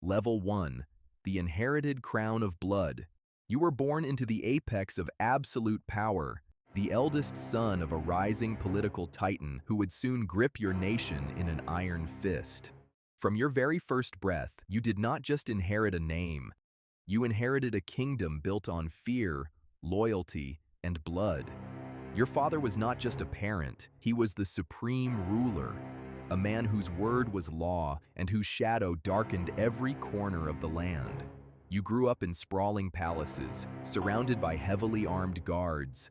Level 1. The inherited crown of blood. You were born into the apex of absolute power, the eldest son of a rising political titan who would soon grip your nation in an iron fist. From your very first breath, you did not just inherit a name. You inherited a kingdom built on fear, loyalty, and blood. Your father was not just a parent, he was the supreme ruler, a man whose word was law and whose shadow darkened every corner of the land. You grew up in sprawling palaces, surrounded by heavily armed guards,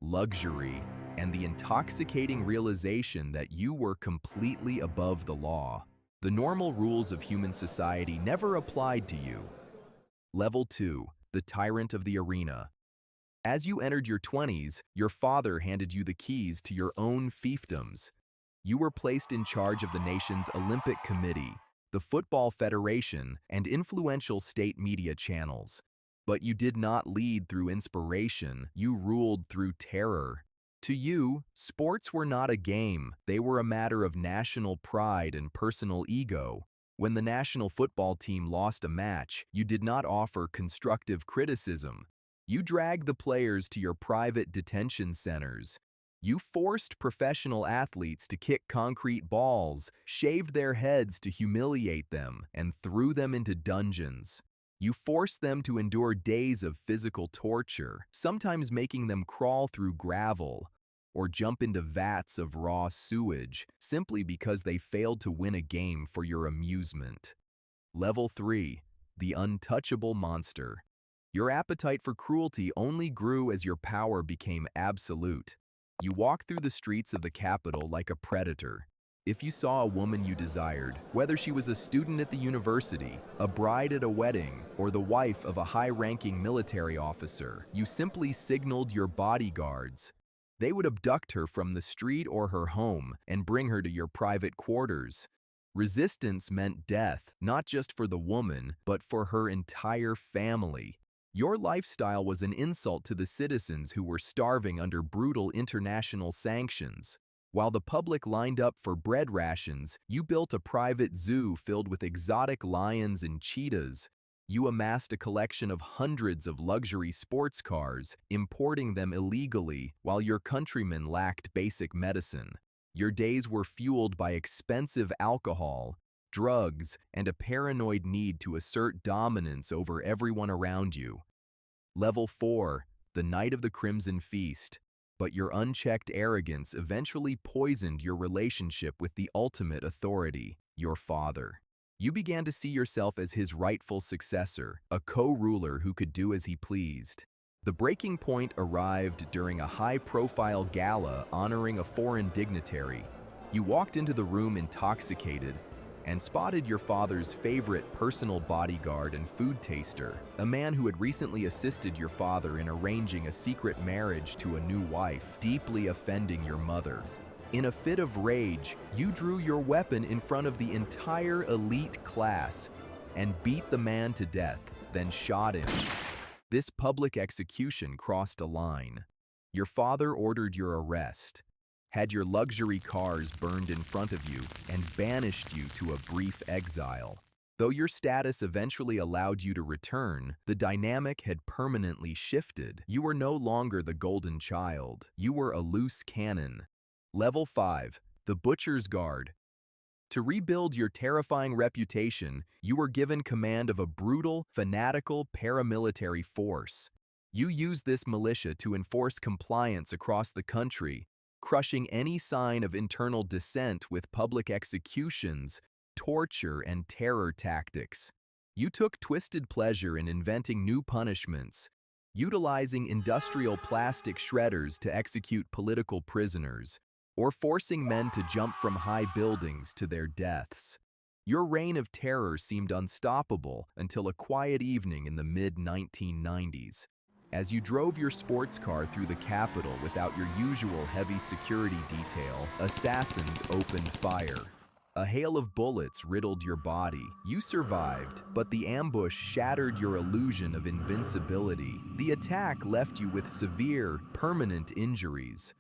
luxury, and the intoxicating realization that you were completely above the law. The normal rules of human society never applied to you. Level 2. The tyrant of the arena. As you entered your 20s, your father handed you the keys to your own fiefdoms. You were placed in charge of the nation's Olympic Committee, the Football Federation, and influential state media channels. But you did not lead through inspiration, you ruled through terror. To you, sports were not a game, they were a matter of national pride and personal ego. When the national football team lost a match, you did not offer constructive criticism. You dragged the players to your private detention centers. You forced professional athletes to kick concrete balls, shaved their heads to humiliate them, and threw them into dungeons. You forced them to endure days of physical torture, sometimes making them crawl through gravel or jump into vats of raw sewage, simply because they failed to win a game for your amusement. Level 3. The untouchable monster. Your appetite for cruelty only grew as your power became absolute. You walked through the streets of the capital like a predator. If you saw a woman you desired, whether she was a student at the university, a bride at a wedding, or the wife of a high-ranking military officer, you simply signaled your bodyguards. They would abduct her from the street or her home and bring her to your private quarters. Resistance meant death, not just for the woman, but for her entire family. Your lifestyle was an insult to the citizens who were starving under brutal international sanctions. While the public lined up for bread rations, you built a private zoo filled with exotic lions and cheetahs. You amassed a collection of hundreds of luxury sports cars, importing them illegally while your countrymen lacked basic medicine. Your days were fueled by expensive alcohol, drugs, and a paranoid need to assert dominance over everyone around you. Level 4. The night of the Crimson Feast. But your unchecked arrogance eventually poisoned your relationship with the ultimate authority, your father. You began to see yourself as his rightful successor, a co-ruler who could do as he pleased. The breaking point arrived during a high-profile gala honoring a foreign dignitary. You walked into the room intoxicated and spotted your father's favorite personal bodyguard and food taster, a man who had recently assisted your father in arranging a secret marriage to a new wife, deeply offending your mother. In a fit of rage, you drew your weapon in front of the entire elite class and beat the man to death, then shot him. This public execution crossed a line. Your father ordered your arrest, had your luxury cars burned in front of you, and banished you to a brief exile. Though your status eventually allowed you to return, the dynamic had permanently shifted. You were no longer the golden child. You were a loose cannon. Level 5. The Butcher's Guard. To rebuild your terrifying reputation, you were given command of a brutal, fanatical paramilitary force. You used this militia to enforce compliance across the country, crushing any sign of internal dissent with public executions, torture, and terror tactics. You took twisted pleasure in inventing new punishments, utilizing industrial plastic shredders to execute political prisoners, or forcing men to jump from high buildings to their deaths. Your reign of terror seemed unstoppable until a quiet evening in the mid-1990s. As you drove your sports car through the Capitol without your usual heavy security detail, assassins opened fire. A hail of bullets riddled your body. You survived, but the ambush shattered your illusion of invincibility. The attack left you with severe, permanent injuries.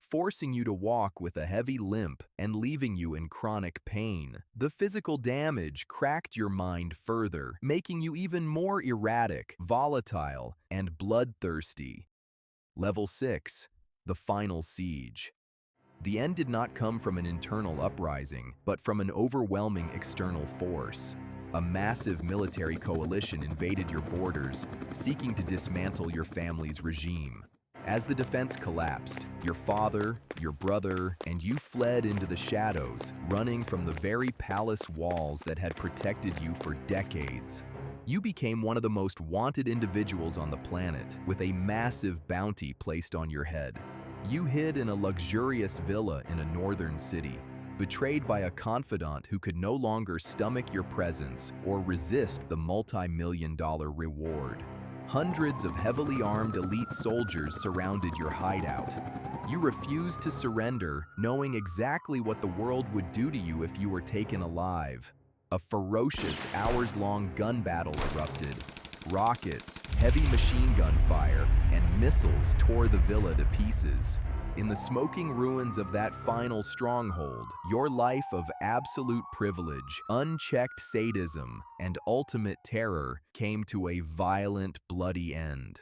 forcing you to walk with a heavy limp and leaving you in chronic pain. The physical damage cracked your mind further, making you even more erratic, volatile, and bloodthirsty. Level 6. The Final Siege. The end did not come from an internal uprising, but from an overwhelming external force. A massive military coalition invaded your borders, seeking to dismantle your family's regime. As the defense collapsed, your father, your brother, and you fled into the shadows, running from the very palace walls that had protected you for decades. You became one of the most wanted individuals on the planet, with a massive bounty placed on your head. You hid in a luxurious villa in a northern city, betrayed by a confidant who could no longer stomach your presence or resist the multi-million-dollar reward. Hundreds of heavily armed elite soldiers surrounded your hideout. You refused to surrender, knowing exactly what the world would do to you if you were taken alive. A ferocious, hours-long gun battle erupted. Rockets, heavy machine gun fire, and missiles tore the villa to pieces. In the smoking ruins of that final stronghold, your life of absolute privilege, unchecked sadism, and ultimate terror came to a violent, bloody end.